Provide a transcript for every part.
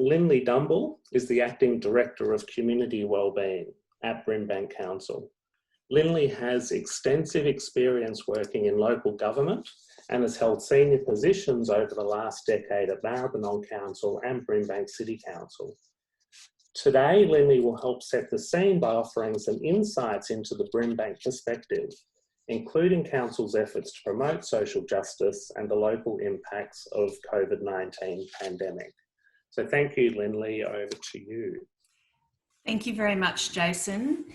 Lynley Dumble is the Acting Director of Community Wellbeing at Brimbank Council. Lynley has extensive experience working in local government and has held senior positions over the last decade at Maribyrnong Council and Brimbank City Council. Today, Lynley will help set the scene by offering some insights into the Brimbank perspective, including Council's efforts to promote social justice and the local impacts of COVID-19 pandemic. So thank you, Lynley, over to you. Thank you very much, Jason.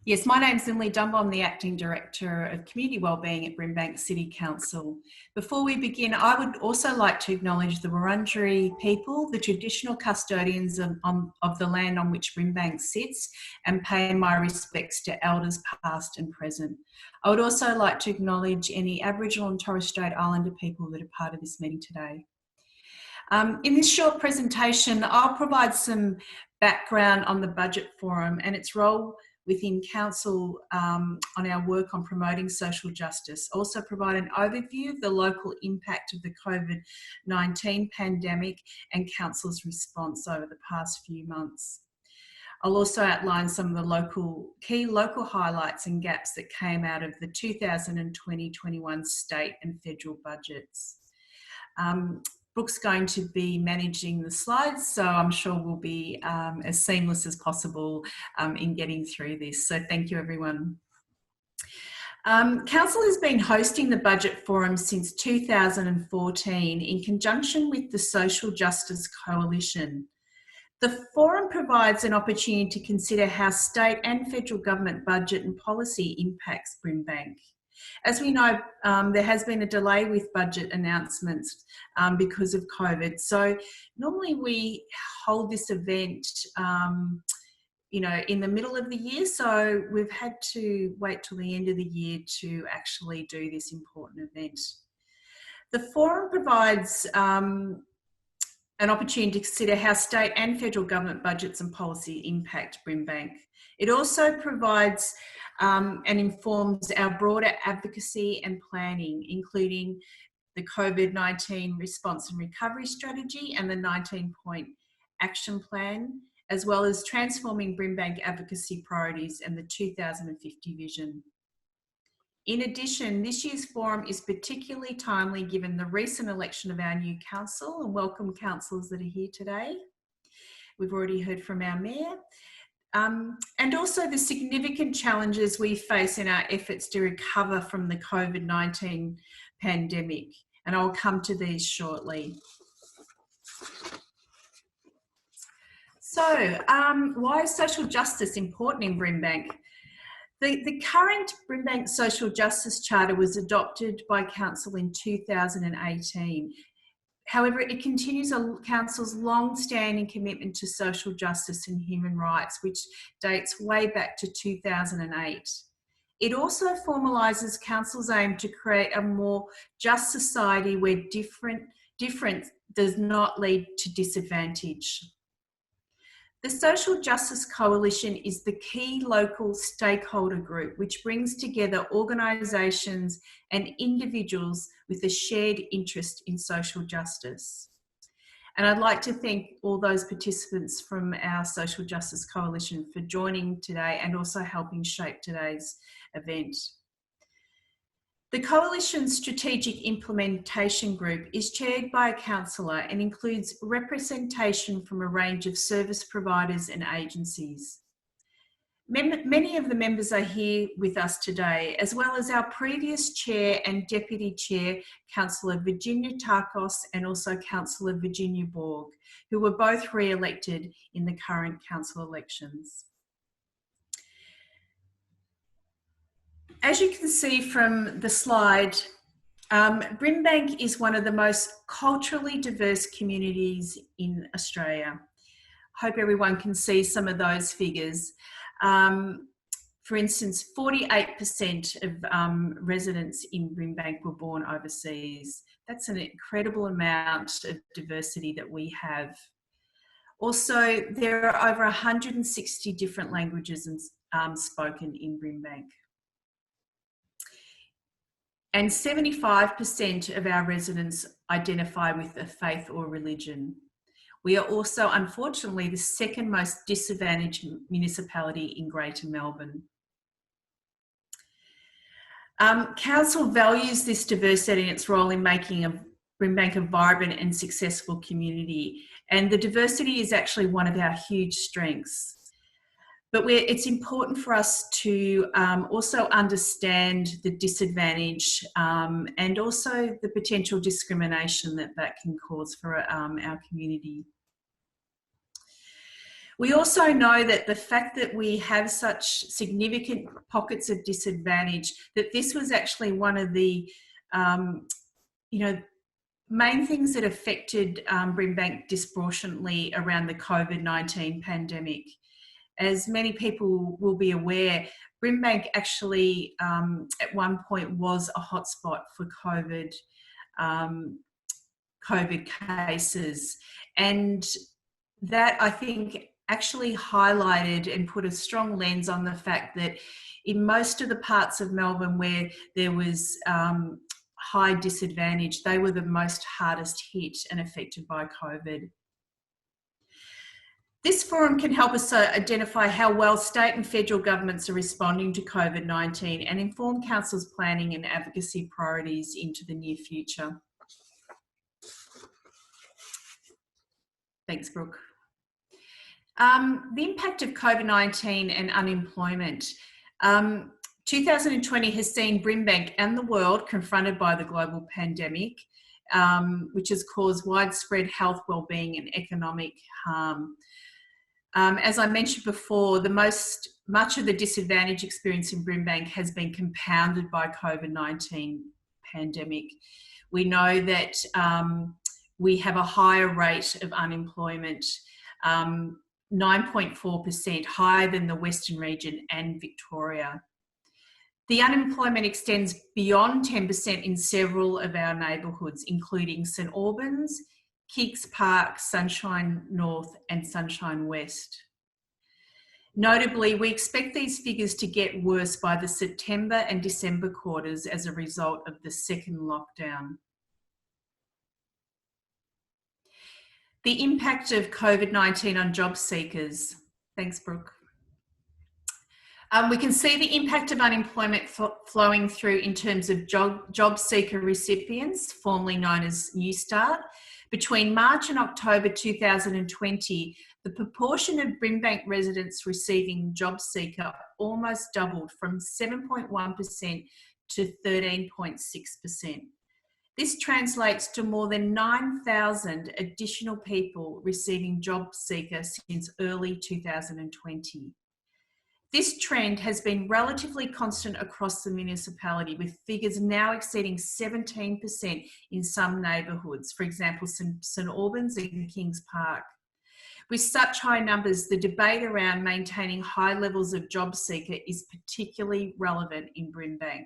Yes, my name's Lynley Dumble. I'm the Acting Director of Community Wellbeing at Brimbank City Council. Before we begin, I would also like to acknowledge the Wurundjeri people, the traditional custodians of the land on which Brimbank sits, and pay my respects to elders past and present. I would also like to acknowledge any Aboriginal and Torres Strait Islander people that are part of this meeting today. In this short presentation, I'll provide some background on the Budget Forum and its role within Council on our work on promoting social justice. Also provide an overview of the local impact of the COVID-19 pandemic and Council's response over the past few months. I'll also outline some of the key local highlights and gaps that came out of the 2020-21 state and federal budgets. Brooke's going to be managing the slides, so I'm sure we'll be as seamless as possible in getting through this. So thank you, everyone. Council has been hosting the Budget Forum since 2014 in conjunction with the Social Justice Coalition. The forum provides an opportunity to consider how state and federal government budget and policy impacts Brimbank. As we know, there has been a delay with budget announcements because of COVID. So normally we hold this event, in the middle of the year. So we've had to wait till the end of the year to actually do this important event. The forum provides an opportunity to consider how state and federal government budgets and policy impact Brimbank. It also provides and informs our broader advocacy and planning, including the COVID-19 response and recovery strategy and the 19-point action plan, as well as transforming Brimbank advocacy priorities and the 2050 vision. In addition, this year's forum is particularly timely given the recent election of our new council, and welcome councillors that are here today. We've already heard from our mayor. And also the significant challenges we face in our efforts to recover from the COVID-19 pandemic. And I'll come to these shortly. So, why is social justice important in Brimbank? The current Brimbank Social Justice Charter was adopted by Council in 2018. However, it continues Council's long-standing commitment to social justice and human rights, which dates way back to 2008. It also formalises Council's aim to create a more just society where difference does not lead to disadvantage. The Social Justice Coalition is the key local stakeholder group which brings together organisations and individuals with a shared interest in social justice. And I'd like to thank all those participants from our Social Justice Coalition for joining today and also helping shape today's event. The Coalition's Strategic Implementation Group is chaired by a councillor and includes representation from a range of service providers and agencies. Many of the members are here with us today, as well as our previous Chair and Deputy Chair, Councillor Virginia Tarkos and also Councillor Virginia Borg, who were both re-elected in the current council elections. As you can see from the slide, Brimbank is one of the most culturally diverse communities in Australia. Hope everyone can see some of those figures. For instance, 48% of residents in Brimbank were born overseas. That's an incredible amount of diversity that we have. Also, there are over 160 different languages spoken in Brimbank. And 75% of our residents identify with a faith or religion. We are also, unfortunately, the second most disadvantaged municipality in Greater Melbourne. Council values this diversity and its role in making Brimbank a vibrant and successful community. And the diversity is actually one of our huge strengths. But it's important for us to also understand the disadvantage and also the potential discrimination that can cause for our community. We also know that the fact that we have such significant pockets of disadvantage, that this was actually one of the main things that affected Brimbank disproportionately around the COVID-19 pandemic. As many people will be aware, Brimbank actually at one point was a hotspot for COVID cases, and that, I think, actually highlighted and put a strong lens on the fact that in most of the parts of Melbourne where there was high disadvantage, they were the most hardest hit and affected by COVID. This forum can help us identify how well state and federal governments are responding to COVID-19 and inform council's planning and advocacy priorities into the near future. Thanks, Brooke. The impact of COVID-19 and unemployment. 2020 has seen Brimbank and the world confronted by the global pandemic, which has caused widespread health, wellbeing and economic harm. As I mentioned before, much of the disadvantage experience in Brimbank has been compounded by COVID-19 pandemic. We know that we have a higher rate of unemployment, 9.4%, higher than the Western region and Victoria. The unemployment extends beyond 10% in several of our neighbourhoods, including St Albans, Keeks Park, Sunshine North and Sunshine West. Notably, we expect these figures to get worse by the September and December quarters as a result of the second lockdown. The impact of COVID-19 on job seekers. Thanks, Brooke. We can see the impact of unemployment flowing through in terms of job seeker recipients, formerly known as New Start. Between March and October 2020, the proportion of Brimbank residents receiving job seeker almost doubled from 7.1% to 13.6%. This translates to more than 9,000 additional people receiving job seeker since early 2020. This trend has been relatively constant across the municipality, with figures now exceeding 17% in some neighbourhoods, for example, St Albans and Kings Park. With such high numbers, the debate around maintaining high levels of job seeker is particularly relevant in Brimbank.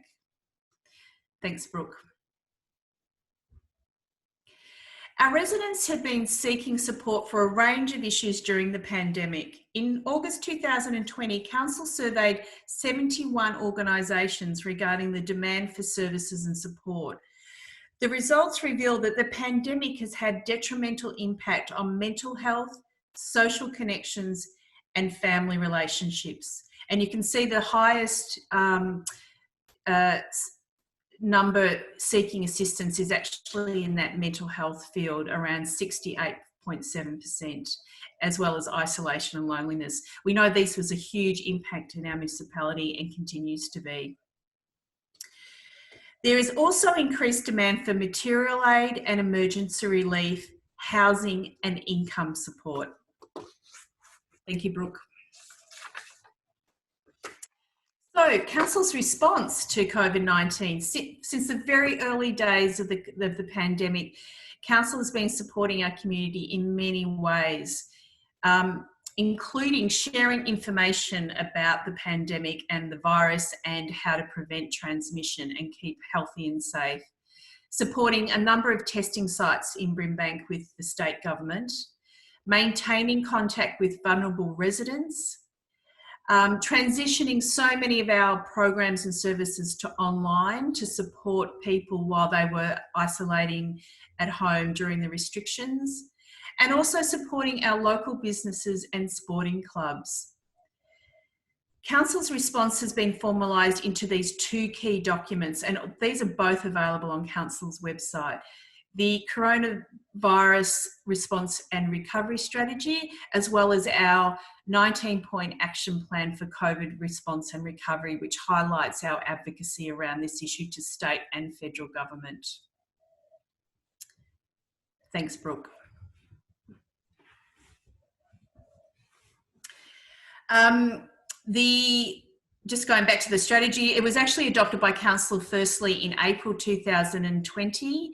Thanks, Brooke. Our residents have been seeking support for a range of issues during the pandemic. In August 2020, Council surveyed 71 organisations regarding the demand for services and support. The results reveal that the pandemic has had detrimental impact on mental health, social connections and family relationships. And you can see the highest number seeking assistance is actually in that mental health field, around 68.7%, as well as isolation and loneliness. We know this was a huge impact in our municipality and continues to be. There is also increased demand for material aid and emergency relief, housing and income support. Thank you, Brooke. So, Council's response to COVID-19. Since the very early days of the pandemic, Council has been supporting our community in many ways, including sharing information about the pandemic and the virus and how to prevent transmission and keep healthy and safe, supporting a number of testing sites in Brimbank with the state government, maintaining contact with vulnerable residents, transitioning so many of our programs and services to online to support people while they were isolating at home during the restrictions, and also supporting our local businesses and sporting clubs. Council's response has been formalised into these two key documents, and these are both available on Council's website. The Coronavirus Response and Recovery Strategy, as well as our 19-point action plan for COVID response and recovery, which highlights our advocacy around this issue to state and federal government. Thanks, Brooke. Just going back to the strategy, it was actually adopted by Council firstly in April 2020.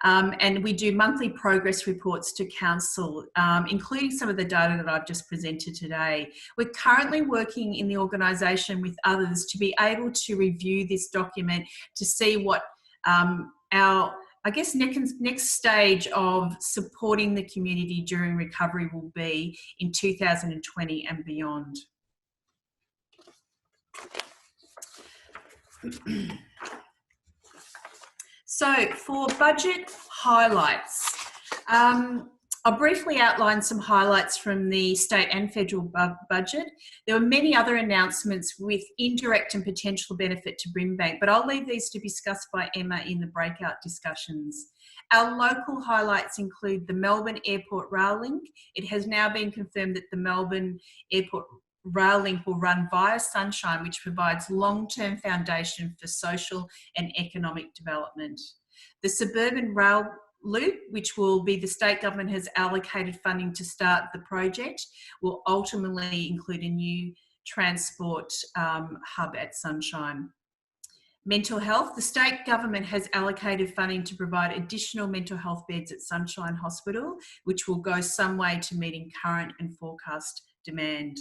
And we do monthly progress reports to Council, including some of the data that I've just presented today. We're currently working in the organisation with others to be able to review this document to see what our, I guess, next stage of supporting the community during recovery will be in 2020 and beyond. So for budget highlights, I'll briefly outline some highlights from the state and federal budget. There were many other announcements with indirect and potential benefit to Brimbank, but I'll leave these to be discussed by Emma in the breakout discussions. Our local highlights include the Melbourne Airport Rail Link. It has now been confirmed that the Melbourne Airport Rail Link will run via Sunshine, which provides long-term foundation for social and economic development. The suburban rail loop, which will be the state government has allocated funding to start the project, will ultimately include a new transport hub at Sunshine. Mental health, the state government has allocated funding to provide additional mental health beds at Sunshine Hospital, which will go some way to meeting current and forecast demand.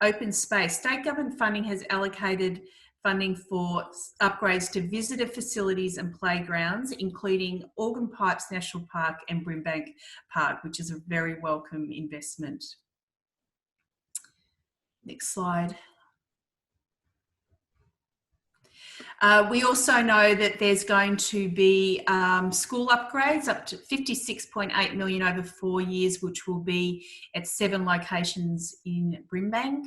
Open space, state government funding has allocated funding for upgrades to visitor facilities and playgrounds, including Organ Pipes National Park and Brimbank Park, which is a very welcome investment. Next slide. We also know that there's going to be school upgrades up to 56.8 million over 4 years, which will be at 7 locations in Brimbank.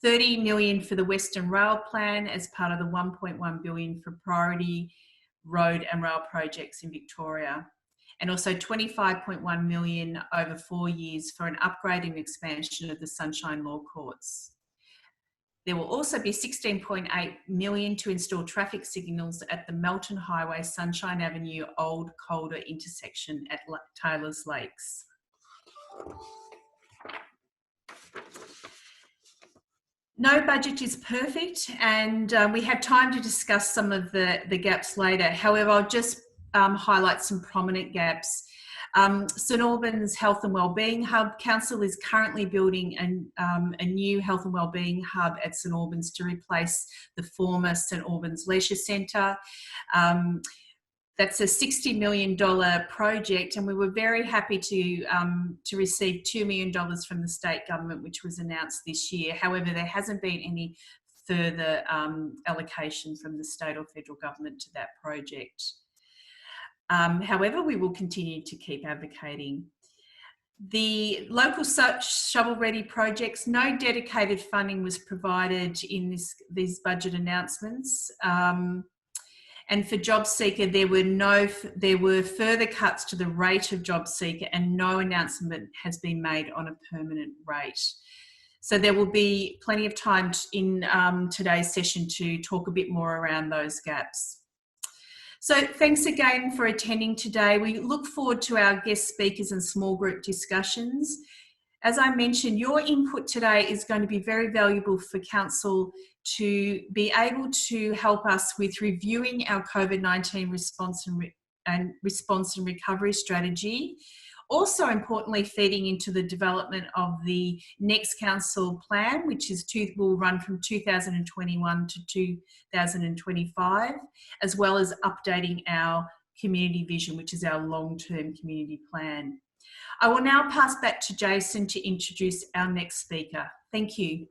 30 million for the Western Rail Plan as part of the 1.1 billion for priority road and rail projects in Victoria. And also 25.1 million over 4 years for an upgrade and expansion of the Sunshine Law Courts. There will also be 16.8 million to install traffic signals at the Melton Highway, Sunshine Avenue, Old Calder intersection at Taylor's Lakes. No budget is perfect, and we have time to discuss some of the gaps later. However, I'll just highlight some prominent gaps. St Albans Health and Wellbeing Hub. Council is currently building a new health and wellbeing hub at St Albans to replace the former St Albans Leisure Centre. That's a $60 million project, and we were very happy to receive $2 million from the state government, which was announced this year. However, there hasn't been any further allocation from the state or federal government to that project. However, we will continue to keep advocating. The local shovel-ready projects, no dedicated funding was provided in these budget announcements. And for JobSeeker, there were further cuts to the rate of JobSeeker, and no announcement has been made on a permanent rate. So there will be plenty of time in today's session to talk a bit more around those gaps. So thanks again for attending today. We look forward to our guest speakers and small group discussions. As I mentioned, your input today is going to be very valuable for Council to be able to help us with reviewing our COVID-19 response and recovery strategy. Also importantly, feeding into the development of the next Council plan, which will run from 2021 to 2025, as well as updating our community vision, which is our long-term community plan. I will now pass back to Jason to introduce our next speaker. Thank you.